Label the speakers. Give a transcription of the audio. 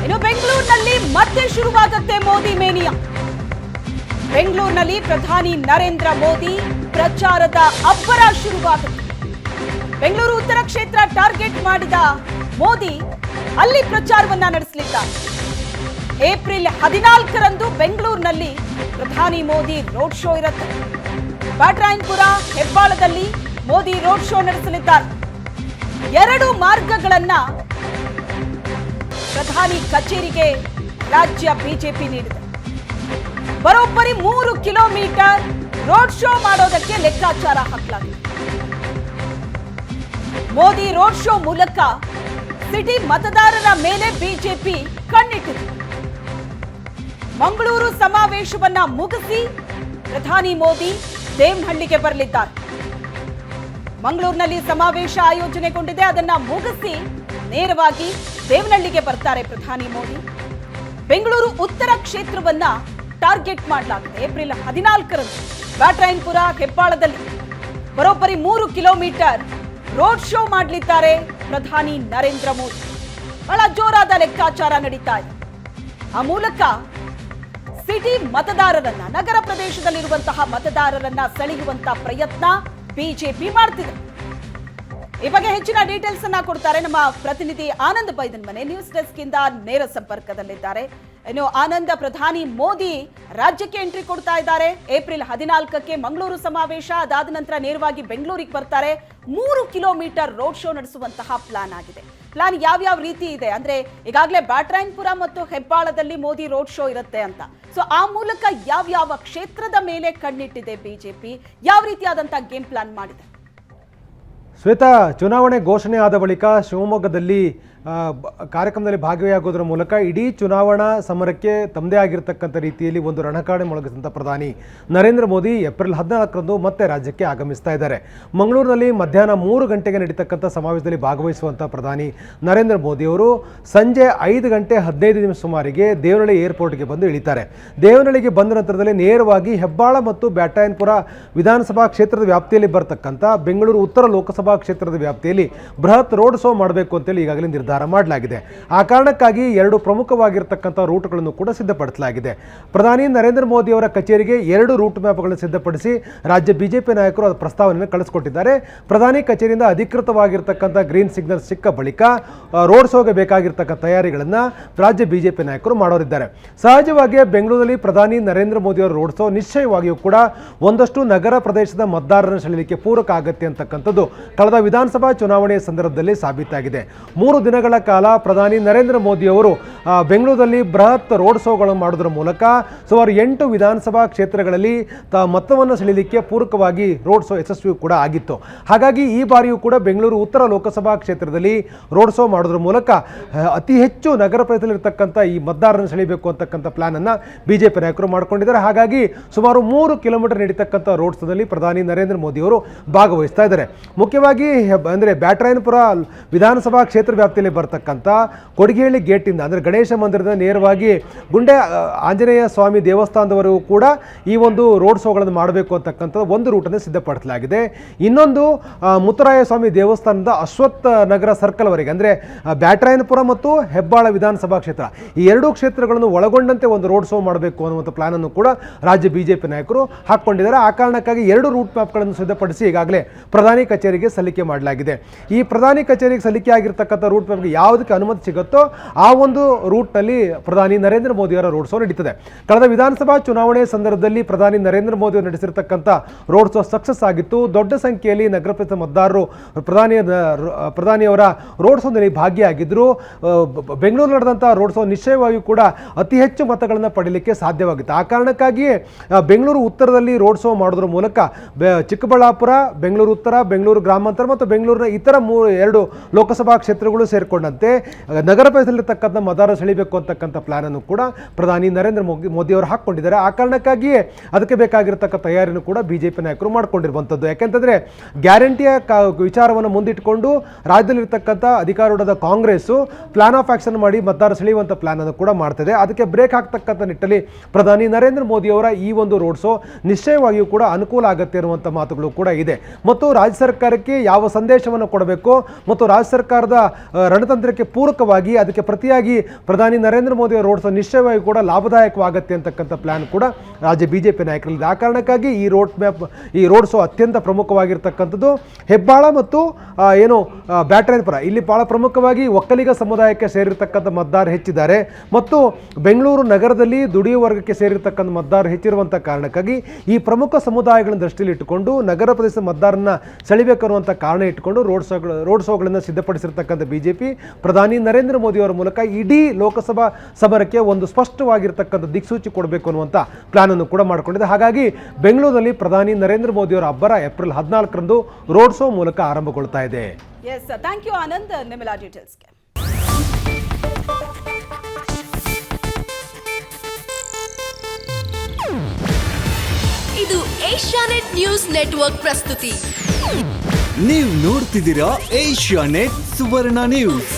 Speaker 1: ಇನ್ನು ಬೆಂಗಳೂರಿನಲ್ಲಿ ಮತ್ತೆ ಶುರುವಾಗುತ್ತೆ ಮೋದಿ ಮೇನಿಯಾ. ಬೆಂಗಳೂರಿನಲ್ಲಿ ಪ್ರಧಾನಿ ನರೇಂದ್ರ ಮೋದಿ ಪ್ರಚಾರದ ಅಬ್ಬರ ಶುರುವಾಗುತ್ತೆ. ಬೆಂಗಳೂರು ಉತ್ತರ ಕ್ಷೇತ್ರ ಟಾರ್ಗೆಟ್ ಮಾಡಿದ ಮೋದಿ ಅಲ್ಲಿ ಪ್ರಚಾರವನ್ನ ನಡೆಸಲಿದ್ದಾರೆ. ಏಪ್ರಿಲ್ 14ರಂದು ಬೆಂಗಳೂರಿನಲ್ಲಿ ಪ್ರಧಾನಿ ಮೋದಿ ರೋಡ್ ಶೋ ಇರುತ್ತೆ. ಬ್ಯಾಟರಾಯನಪುರ, ಹೆಬ್ಬಾಳದಲ್ಲಿ ಮೋದಿ ರೋಡ್ ಶೋ ನಡೆಸಲಿದ್ದಾರೆ. 2 ಮಾರ್ಗಗಳನ್ನ ಪ್ರಧಾನಿ ಕಚೇರಿಗೆ ರಾಜ್ಯ ಬಿಜೆಪಿ ನೀಡಿದೆ. ಬರೋಬ್ಬರಿ 3 ಕಿಲೋಮೀಟರ್ ರೋಡ್ ಶೋ ಮಾಡೋದಕ್ಕೆ ಲೆಕ್ಕಾಚಾರ ಹಾಕಲಾಗಿದೆ. ಮೋದಿ ರೋಡ್ ಶೋ ಮೂಲಕ ಸಿಟಿ ಮತದಾರರ ಮೇಲೆ ಬಿಜೆಪಿ ಕಣ್ಣಿಟ್ಟಿದೆ. ಮಂಗಳೂರು ಸಮಾವೇಶವನ್ನ ಮುಗಿಸಿ ಪ್ರಧಾನಿ ಮೋದಿ ದೇವನಹಳ್ಳಿಗೆ ಬರಲಿದ್ದಾರೆ. ಮಂಗಳೂರಿನಲ್ಲಿ ಸಮಾವೇಶ ಆಯೋಜನೆಗೊಂಡಿದೆ. ಅದನ್ನ ಮುಗಿಸಿ ನೇರವಾಗಿ ದೇವನಹಳ್ಳಿಗೆ ಬರ್ತಾರೆ ಪ್ರಧಾನಿ ಮೋದಿ. ಬೆಂಗಳೂರು ಉತ್ತರ ಕ್ಷೇತ್ರವನ್ನ ಟಾರ್ಗೆಟ್ ಮಾಡಲಾಗಿದೆ. ಏಪ್ರಿಲ್ 14ರಂದು ಬ್ಯಾಟರಾಯನಪುರ, ಹೆಬ್ಬಾಳದಲ್ಲಿ ಬರೋಬ್ಬರಿ 3 ಕಿಲೋಮೀಟರ್ ರೋಡ್ ಶೋ ಮಾಡಲಿದ್ದಾರೆ ಪ್ರಧಾನಿ ನರೇಂದ್ರ ಮೋದಿ. ಬಹಳ ಜೋರಾದ ಲೆಕ್ಕಾಚಾರ ನಡೀತಾ ಇದೆ. ಆ ಮೂಲಕ ಸಿಟಿ ಮತದಾರರನ್ನ, ನಗರ ಪ್ರದೇಶದಲ್ಲಿರುವಂತಹ ಮತದಾರರನ್ನ ಸೆಳೆಯುವಂತಹ ಪ್ರಯತ್ನ ಬಿಜೆಪಿ ಮಾಡ್ತಿದೆ. ಈ ಬಗ್ಗೆ ಹೆಚ್ಚಿನ ಡೀಟೇಲ್ಸ್ ಅನ್ನ ಕೊಡ್ತಾರೆ ನಮ್ಮ ಪ್ರತಿನಿಧಿ ಆನಂದ್ ಬೈದನ್ ಮನೆ. ನ್ಯೂಸ್ ಡೆಸ್ಕ್ ಇಂದ ನೇರ ಸಂಪರ್ಕದಲ್ಲಿದ್ದಾರೆ. ಇನ್ನು ಆನಂದ, ಪ್ರಧಾನಿ ಮೋದಿ ರಾಜ್ಯಕ್ಕೆ ಎಂಟ್ರಿ ಕೊಡ್ತಾ ಇದ್ದಾರೆ. ಏಪ್ರಿಲ್ 14ಕ್ಕೆ ಮಂಗಳೂರು ಸಮಾವೇಶ, ಅದಾದ ನಂತರ ನೇರವಾಗಿ ಬೆಂಗಳೂರಿಗೆ ಬರ್ತಾರೆ. 3 ಕಿಲೋಮೀಟರ್ ರೋಡ್ ಶೋ ನಡೆಸುವಂತಹ ಪ್ಲಾನ್ ಆಗಿದೆ. ಪ್ಲಾನ್ ಯಾವ್ಯಾವ ರೀತಿ ಇದೆ ಅಂದ್ರೆ, ಈಗಾಗಲೇ ಬ್ಯಾಟರಾಯನಪುರ ಮತ್ತು ಹೆಬ್ಬಾಳದಲ್ಲಿ ಮೋದಿ ರೋಡ್ ಶೋ ಇರುತ್ತೆ ಅಂತ. ಸೊ ಆ ಮೂಲಕ ಯಾವ್ಯಾವ ಕ್ಷೇತ್ರದ ಮೇಲೆ ಕಣ್ಣಿಟ್ಟಿದೆ ಬಿಜೆಪಿ, ಯಾವ ರೀತಿಯಾದಂತಹ ಗೇಮ್ ಪ್ಲಾನ್ ಮಾಡಿದೆ?
Speaker 2: ಶ್ವೇತಾ, ಚುನಾವಣೆ ಘೋಷಣೆ ಆದ ಬಳಿಕ ಶಿವಮೊಗ್ಗದಲ್ಲಿ ಕಾರ್ಯಕ್ರಮದಲ್ಲಿ ಭಾಗಿಯಾಗೋದ್ರ ಮೂಲಕ ಇಡೀ ಚುನಾವಣಾ ಸಮರಕ್ಕೆ ತಮ್ಮದೇ ಆಗಿರತಕ್ಕಂಥ ರೀತಿಯಲ್ಲಿ ಒಂದು ರಣಕಾಡೆ ಮೊಳಗಿಸಿದಂಥ ಪ್ರಧಾನಿ ನರೇಂದ್ರ ಮೋದಿ ಏಪ್ರಿಲ್ 14ರಂದು ಮತ್ತೆ ರಾಜ್ಯಕ್ಕೆ ಆಗಮಿಸ್ತಾ ಇದ್ದಾರೆ. ಮಂಗಳೂರಿನಲ್ಲಿ ಮಧ್ಯಾಹ್ನ 3 ಗಂಟೆಗೆ ನಡೀತಕ್ಕಂಥ ಸಮಾವೇಶದಲ್ಲಿ ಭಾಗವಹಿಸುವಂಥ ಪ್ರಧಾನಿ ನರೇಂದ್ರ ಮೋದಿ ಅವರು ಸಂಜೆ 5 ಗಂಟೆ 15 ನಿಮಿಷ ಸುಮಾರಿಗೆ ದೇವನಹಳ್ಳಿ ಏರ್ಪೋರ್ಟ್ಗೆ ಬಂದು ಇಳಿತಾರೆ. ದೇವನಹಳ್ಳಿಗೆ ಬಂದ ನಂತರದಲ್ಲಿ ನೇರವಾಗಿ ಹೆಬ್ಬಾಳ ಮತ್ತು ಬ್ಯಾಟರಾಯನಪುರ ವಿಧಾನಸಭಾ ಕ್ಷೇತ್ರದ ವ್ಯಾಪ್ತಿಯಲ್ಲಿ ಬರ್ತಕ್ಕಂಥ ಬೆಂಗಳೂರು ಉತ್ತರ ಲೋಕಸಭಾ ಕ್ಷೇತ್ರದ ವ್ಯಾಪ್ತಿಯಲ್ಲಿ ಬೃಹತ್ ರೋಡ್ ಶೋ ಮಾಡಬೇಕು ಅಂತೇಳಿ ಈಗಾಗಲೇ ನಿರ್ಧಾರ ಮಾಡಲಾಗಿದೆ. ಆ ಕಾರಣಕ್ಕಾಗಿ 2 ಪ್ರಮುಖವಾಗಿರತಕ್ಕಂಥ ರೂಟ್ಗಳನ್ನು ಕೂಡ ಸಿದ್ಧಪಡಿಸಲಾಗಿದೆ. ಪ್ರಧಾನಿ ನರೇಂದ್ರ ಮೋದಿ ಅವರ ಕಚೇರಿಗೆ 2 ರೂಟ್ ಮ್ಯಾಪ್ಗಳನ್ನು ಸಿದ್ಧಪಡಿಸಿ ರಾಜ್ಯ ಬಿಜೆಪಿ ನಾಯಕರು ಅದರ ಪ್ರಸ್ತಾವನೆಯನ್ನು ಕಳಿಸಿಕೊಟ್ಟಿದ್ದಾರೆ. ಪ್ರಧಾನಿ ಕಚೇರಿಯಿಂದ ಅಧಿಕೃತವಾಗಿರ್ತಕ್ಕಂಥ ಗ್ರೀನ್ ಸಿಗ್ನಲ್ ಸಿಕ್ಕ ಬಳಿಕ ರೋಡ್ ಶೋಗೆ ಬೇಕಾಗಿರ್ತಕ್ಕಂಥ ತಯಾರಿಗಳನ್ನು ರಾಜ್ಯ ಬಿಜೆಪಿ ನಾಯಕರು ಮಾಡೋರಿದ್ದಾರೆ. ಸಹಜವಾಗಿ ಬೆಂಗಳೂರಲ್ಲಿ ಪ್ರಧಾನಿ ನರೇಂದ್ರ ಮೋದಿ ಅವರ ರೋಡ್ ಶೋ ನಿಶ್ಚಯವಾಗಿಯೂ ಕೂಡ ಒಂದಷ್ಟು ನಗರ ಪ್ರದೇಶದ ಮತದಾರರನ್ನು ಸೆಳೆಯಲಿಕ್ಕೆ ಪೂರಕ ಆಗತ್ತೆ ಅಂತಕ್ಕಂಥದ್ದು ಕಳೆದ ವಿಧಾನಸಭಾ ಚುನಾವಣೆಯ ಸಂದರ್ಭದಲ್ಲಿ ಸಾಬೀತಾಗಿದೆ. 3 ದಿನಗಳ ಕಾಲ ಪ್ರಧಾನಿ ನರೇಂದ್ರ ಮೋದಿ ಅವರು ಬೆಂಗಳೂರಲ್ಲಿ ಬೃಹತ್ ರೋಡ್ ಶೋಗಳನ್ನು ಮಾಡೋದ್ರ ಮೂಲಕ ಸುಮಾರು 8 ವಿಧಾನಸಭಾ ಕ್ಷೇತ್ರಗಳಲ್ಲಿ ಮತವನ್ನು ಸೆಳೆಯಲಿಕ್ಕೆ ಪೂರಕವಾಗಿ ರೋಡ್ ಶೋ ಯಶಸ್ವಿ ಕೂಡ ಆಗಿತ್ತು. ಹಾಗಾಗಿ ಈ ಬಾರಿಯೂ ಕೂಡ ಬೆಂಗಳೂರು ಉತ್ತರ ಲೋಕಸಭಾ ಕ್ಷೇತ್ರದಲ್ಲಿ ರೋಡ್ ಶೋ ಮಾಡೋದ್ರ ಮೂಲಕ ಅತಿ ಹೆಚ್ಚು ನಗರ ಪ್ರದೇಶದಲ್ಲಿರ್ತಕ್ಕಂಥ ಈ ಮತದಾರರನ್ನು ಸೆಳೆಯಬೇಕು ಅಂತಕ್ಕಂಥ ಪ್ಲಾನ್ ಅನ್ನು ಬಿಜೆಪಿ ನಾಯಕರು ಮಾಡಿಕೊಂಡಿದ್ದಾರೆ. ಹಾಗಾಗಿ ಸುಮಾರು 3 ಕಿಲೋಮೀಟರ್ ನಡೀತಕ್ಕಂಥ ರೋಡ್ ಶೋದಲ್ಲಿ ಪ್ರಧಾನಿ ನರೇಂದ್ರ ಮೋದಿ ಅವರು ಭಾಗವಹಿಸ್ತಾ ಇದ್ದಾರೆ. ಮುಖ್ಯವಾಗಿ ಅಂದರೆ ಬ್ಯಾಟರಾಯನಪುರ ವಿಧಾನಸಭಾ ಕ್ಷೇತ್ರ ವ್ಯಾಪ್ತಿಯಲ್ಲಿ ಬರ್ತಕ್ಕಂಥ ಕೊಡಿಗೇಹಳ್ಳಿ ಗೇಟಿಂದ ಅಂದರೆ ಗಣೇಶ ಮಂದಿರದ ನೇರವಾಗಿ ಗುಂಡೆ ಆಂಜನೇಯ ಸ್ವಾಮಿ ದೇವಸ್ಥಾನದವರೆಗೂ ಕೂಡ ಈ ಒಂದು ರೋಡ್ ಶೋಗಳನ್ನು ಮಾಡಬೇಕು ಅಂತಕ್ಕಂಥ ಒಂದು ರೂಟನ್ನು ಸಿದ್ಧಪಡಿಸಲಾಗಿದೆ. ಇನ್ನೊಂದು ಮುತ್ತರಾಯ ಸ್ವಾಮಿ ದೇವಸ್ಥಾನದ ಅಶ್ವತ್ಥ ನಗರ ಸರ್ಕಲ್ವರೆಗೆ ಅಂದರೆ ಬ್ಯಾಟರಾಯನಪುರ ಮತ್ತು ಹೆಬ್ಬಾಳ ವಿಧಾನಸಭಾ ಕ್ಷೇತ್ರ, ಈ 2 ಕ್ಷೇತ್ರಗಳನ್ನು ಒಳಗೊಂಡಂತೆ ಒಂದು ರೋಡ್ ಶೋ ಮಾಡಬೇಕು ಅನ್ನುವಂಥ ಪ್ಲಾನನ್ನು ಕೂಡ ರಾಜ್ಯ ಬಿಜೆಪಿ ನಾಯಕರು ಹಾಕ್ಕೊಂಡಿದ್ದಾರೆ. ಆ ಕಾರಣಕ್ಕಾಗಿ 2 ರೂಟ್ ಮ್ಯಾಪ್ಗಳನ್ನು ಸಿದ್ಧಪಡಿಸಿ ಈಗಾಗಲೇ ಪ್ರಧಾನಿ ಕಚೇರಿಗೆ ಸಲ್ಲಿಕೆ ಮಾಡಲಾಗಿದೆ. ಈ ಪ್ರಧಾನಿ ಕಚೇರಿಗೆ ಸಲ್ಲಿಕೆ ಆಗಿರ್ತಕ್ಕಂಥ ರೂಟ್ ಮ್ಯಾಪ್ಗೆ ಯಾವುದಕ್ಕೆ ಅನುಮತಿ ಸಿಗುತ್ತೋ ಆ ಒಂದು ರೂಟ್ನಲ್ಲಿ ಪ್ರಧಾನಿ ನರೇಂದ್ರ ಮೋದಿ ಅವರ ರೋಡ್ ಶೋ ನಡೀತದೆ. ಕಳೆದ ವಿಧಾನಸಭಾ ಚುನಾವಣೆ ಸಂದರ್ಭದಲ್ಲಿ ಪ್ರಧಾನಿ ನರೇಂದ್ರ ಮೋದಿ ಅವರು ನಡೆಸಿರ್ತಕ್ಕಂಥ ರೋಡ್ ಶೋ ಸಕ್ಸಸ್ ಆಗಿತ್ತು. ದೊಡ್ಡ ಸಂಖ್ಯೆಯಲ್ಲಿ ನಗರ ಪ್ರದೇಶದ ಮತದಾರರು ಪ್ರಧಾನಿಯವರ ರೋಡ್ ಶೋನಲ್ಲಿ ಭಾಗಿಯಾಗಿದ್ದರು. ಬೆಂಗಳೂರು ನಡೆದಂಥ ರೋಡ್ ಶೋ ನಿಶ್ಚಯವಾಗಿಯೂ ಕೂಡ ಅತಿ ಹೆಚ್ಚು ಮತಗಳನ್ನು ಪಡೆಯಲಿಕ್ಕೆ ಸಾಧ್ಯವಾಗಿತ್ತು. ಆ ಕಾರಣಕ್ಕಾಗಿಯೇ ಬೆಂಗಳೂರು ಉತ್ತರದಲ್ಲಿ ರೋಡ್ ಶೋ ಮಾಡೋದ್ರ ಮೂಲಕ ಚಿಕ್ಕಬಳ್ಳಾಪುರ, ಬೆಂಗಳೂರು ಉತ್ತರ, ಬೆಂಗಳೂರು ಗ್ರಾಮಾಂತರ ಮತ್ತು ಬೆಂಗಳೂರಿನ ಇತರ 2 ಲೋಕಸಭಾ ಕ್ಷೇತ್ರಗಳು ಸೇರಿಕೊಂಡಂತೆ ನಗರ ಪ್ರದೇಶದಲ್ಲಿರ್ತಕ್ಕಂಥ ಮತದಾರ ಸೆಳೆಯಬೇಕು ಅಂತಕ್ಕಂಥ ಪ್ಲಾನ್ ಅನ್ನು ಕೂಡ ಪ್ರಧಾನಿ ನರೇಂದ್ರ ಮೋದಿ ಅವರು ಹಾಕ್ಕೊಂಡಿದ್ದಾರೆ. ಆ ಕಾರಣಕ್ಕಾಗಿಯೇ ಅದಕ್ಕೆ ಬೇಕಾಗಿರತಕ್ಕ ತಯಾರಿಯನ್ನು ಕೂಡ ಬಿಜೆಪಿ ನಾಯಕರು ಮಾಡಿಕೊಂಡಿರುವಂಥದ್ದು. ಯಾಕೆಂತಂದರೆ ಗ್ಯಾರಂಟಿಯ ವಿಚಾರವನ್ನು ಮುಂದಿಟ್ಟುಕೊಂಡು ರಾಜ್ಯದಲ್ಲಿರ್ತಕ್ಕಂಥ ಅಧಿಕಾರೂಢದ ಕಾಂಗ್ರೆಸ್ಸು ಪ್ಲಾನ್ ಆಫ್ ಆಕ್ಷನ್ ಮಾಡಿ ಮತದಾರ ಸೆಳೆಯುವಂಥ ಪ್ಲಾನ್ ಅನ್ನು ಕೂಡ ಮಾಡ್ತದೆ. ಅದಕ್ಕೆ ಬ್ರೇಕ್ ಹಾಕ್ತಕ್ಕಂಥ ನಿಟ್ಟಲ್ಲಿ ಪ್ರಧಾನಿ ನರೇಂದ್ರ ಮೋದಿ ಅವರ ಈ ಒಂದು ರೋಡ್ ಶೋ ನಿಶ್ಚಯವಾಗಿಯೂ ಕೂಡ ಅನುಕೂಲ ಆಗುತ್ತೆ ಅನ್ನುವಂಥ ಮಾತುಗಳು ಕೂಡ ಇದೆ. ಮತ್ತು ರಾಜ್ಯ ಸರ್ಕಾರಕ್ಕೆ ಯಾವ ಸಂದೇಶವನ್ನು ಕೊಡಬೇಕು ಮತ್ತು ರಾಜ್ಯ ಸರ್ಕಾರದ ರಣತಂತ್ರಕ್ಕೆ ಪೂರಕವಾಗಿ ಅದಕ್ಕೆ ಪ್ರತಿಯಾಗಿ ಪ್ರಧಾನಿ ನರೇಂದ್ರ ಮೋದಿ ಅವರ ರೋಡ್ ಶೋ ನಿಶ್ಚಯವಾಗಿ ಕೂಡ ಲಾಭದಾಯಕವಾಗುತ್ತೆ ಅಂತಕ್ಕಂಥ ಪ್ಲಾನ್ ಕೂಡ ರಾಜ್ಯ ಬಿಜೆಪಿ ನಾಯಕರಲ್ಲಿದೆ. ಆ ಕಾರಣಕ್ಕಾಗಿ ಈ ರೋಡ್ ಶೋ ಅತ್ಯಂತ ಪ್ರಮುಖವಾಗಿರ್ತಕ್ಕಂಥದ್ದು. ಹೆಬ್ಬಾಳ ಮತ್ತು ಬ್ಯಾಟರಾಯನಪುರ ಇಲ್ಲಿ ಬಹಳ ಪ್ರಮುಖವಾಗಿ ಒಕ್ಕಲಿಗ ಸಮುದಾಯಕ್ಕೆ ಸೇರಿರ್ತಕ್ಕಂಥ ಮತದಾರರು ಹೆಚ್ಚಿದ್ದಾರೆ ಮತ್ತು ಬೆಂಗಳೂರು ನಗರದಲ್ಲಿ ದುಡಿಯುವ ವರ್ಗಕ್ಕೆ ಸೇರಿರ್ತಕ್ಕಂಥ ಮತದಾರರು ಹೆಚ್ಚಿರುವಂಥ ಕಾರಣಕ್ಕಾಗಿ ಈ ಪ್ರಮುಖ ಸಮುದಾಯಗಳನ್ನು ದೃಷ್ಟಿಯಲ್ಲಿ ಇಟ್ಟುಕೊಂಡು ನಗರ ಪ್ರದೇಶದ ಮತದಾರರನ್ನ ಸೆಳೆಬೇಕನ್ನುವಂಥ ಕಾರಣ ಇಟ್ಟುಕೊಂಡು ರೋಡ್ ಶೋಗಳನ್ನು ಸಿದ್ಧಪಡಿಸಿರ್ತಕ್ಕಂಥ ಬಿಜೆಪಿ ಪ್ರಧಾನಿ ನರೇಂದ್ರ ಮೋದಿ ಅವರ ಮೂಲಕ ಇಡೀ ಲೋಕಸಭಾ ಸಮರಕ್ಕೆ ಒಂದು ಸ್ಪಷ್ಟವಾಗಿರ್ತಕ್ಕಂಥ ದಿಕ್ಸೂಚಿ ಕೊಡಬೇಕು ಅನ್ನುವಂಥ ಪ್ಲಾನ್ ಅನ್ನು ಕೂಡ ಮಾಡಿಕೊಂಡಿದೆ. ಹಾಗಾಗಿ ಬೆಂಗಳೂರಿನಲ್ಲಿ ಪ್ರಧಾನಿ ನರೇಂದ್ರ ಮೋದಿ ಅವರ ಅಬ್ಬರ ಏಪ್ರಿಲ್ 14ರಂದು ರೋಡ್ ಶೋ ಮೂಲಕ ಆರಂಭಗೊಳ್ತಾ ಇದೆ.
Speaker 1: ಎಸ್, ಥ್ಯಾಂಕ್ ಯು ಆನಂದ್, ನಿಮ್ಮೆಲ್ಲ ಡೀಟೇಲ್ಸ್ಗೆ.
Speaker 3: ಇದು ಏಷ್ಯಾನೆಟ್ ನ್ಯೂಸ್ ನೆಟ್ವರ್ಕ್ ಪ್ರಸ್ತುತಿ.
Speaker 4: ನೀವು ನೋಡ್ತಿದ್ದೀರಾ ಏಷ್ಯಾನೆಟ್ ಸುವರ್ಣ ನ್ಯೂಸ್.